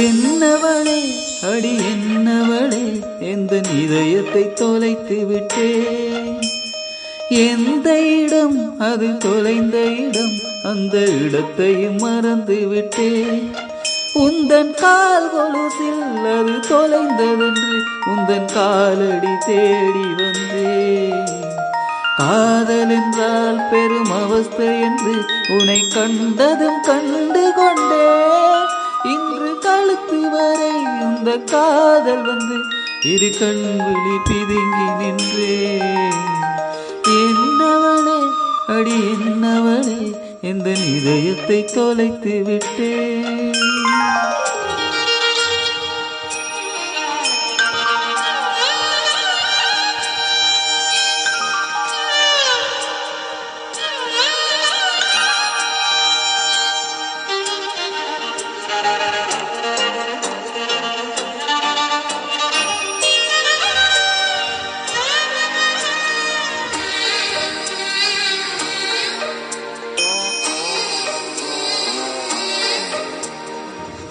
என்னவளே அடி என்னவளே எந்த இதயத்தை தொலைத்து விட்டேன். எந்த இடம் அது தொலைந்த இடம், அந்த இடத்தையும் மறந்து விட்டேன். உந்தன் கால் கொலுசில் அது தொலைந்ததென்று உந்தன் காலடி தேடி வந்தேன். காதல் என்றால் பெரும் அவஸ்தை என்று உன்னை கண்டதும் கண்டு கொண்டேன். இன்று கழுத்து வரை இந்த காதல் வந்து இரு கண்விழி பிதுங்கி நின்றே. என்னவளே அடி என்னவளே எந்த இதயத்தை தொலைத்து விட்டேன்.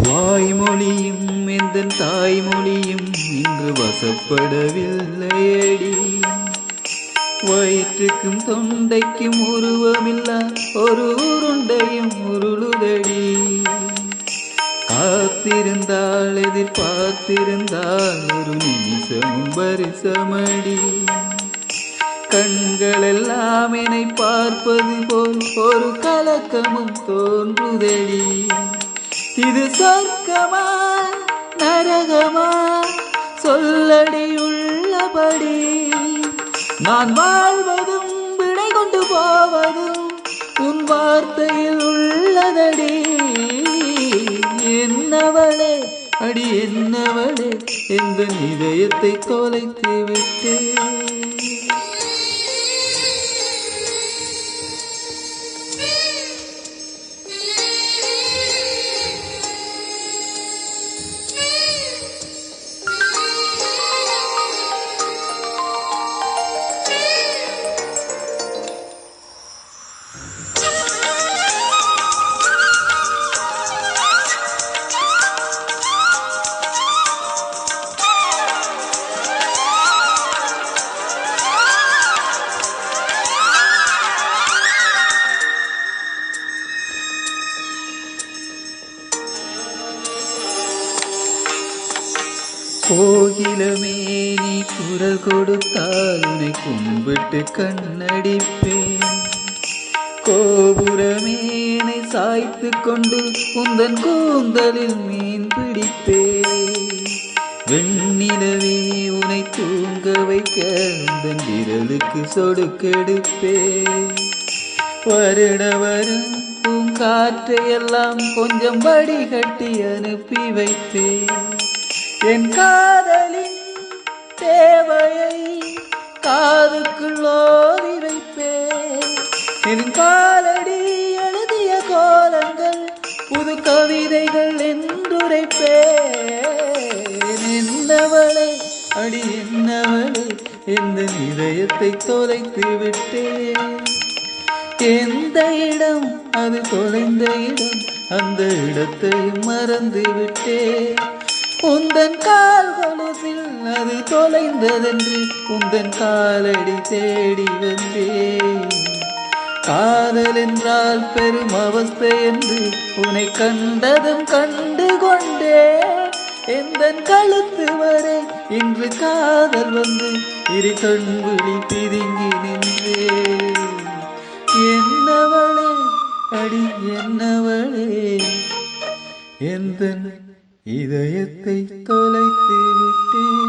வாய்மொழியும் எந்தன் தாய்மொழியும் இன்று வசப்படவில்லையடி. வயிற்றுக்கும் தொண்டைக்கும் உருவமில்லா ஒரு உருண்டையும் உருளுதடி. காத்திருந்தால் எதிர்பார்த்திருந்தால் ஒரு நிமிஷமும் பரிசமடி. கண்களெல்லாம் என்னை பார்ப்பது போல் ஒரு கலக்கமும் தோன்றுதடி. இது சொர்க்கமா நரகமா சொல்லடி உள்ளபடி. நான் வாழ்வதும் விடை கொண்டு போவதும் உன் வார்த்தையில் உள்ளதடி. என்னவளே அடி என்னவளே எந்த இதயத்தை தொலைத்து விட்டேன். கோகிலமே நீ குரல் கொடுத்தால் உன்னை கும்பிட்டு கண்ணடிப்பேன். கோபுரமேனை சாய்த்து கொண்டு உந்தன் கூந்தலில் மீன் பிடிப்பேன். வெண்ணிலவே உன்னை தூங்க வைக்க உந்தன் விரலுக்கு சொடுக்கெடுப்பேன். வருட வரும் பூங்காற்றையெல்லாம் கொஞ்சம் வடிகட்டி அனுப்பி வைப்பேன். என் காதலின் தேவையை காதுக்குள் ஓதி வைப்பேன். என் காலடி எழுதிய கோலங்கள் புது கவிதைகள் என்றுரைப்பேன். என்னவளே அடி என்னவளே எந்த இதயத்தை தொலைத்து விட்டேன். எந்த இடம் அது தொலைந்த இடம், அந்த இடத்தையும் மறந்து விட்டேன். உந்தன் கால் கொலுசில் அது தொலைந்ததென்று உந்தன் காலடி தேடி வந்தேன். காதல் என்றால் பெரும் அவஸ்தை என்று உன்னை கண்டதும் கண்டு கொண்டே. எந்தன் கழுத்து வரை இன்று காதல் வந்து இரு கண்விழி பிதுங்கி நின்றே. என்னவளே அடி என்னவளே எந்த இதயத்தை தொலைத்து விட்டேன்.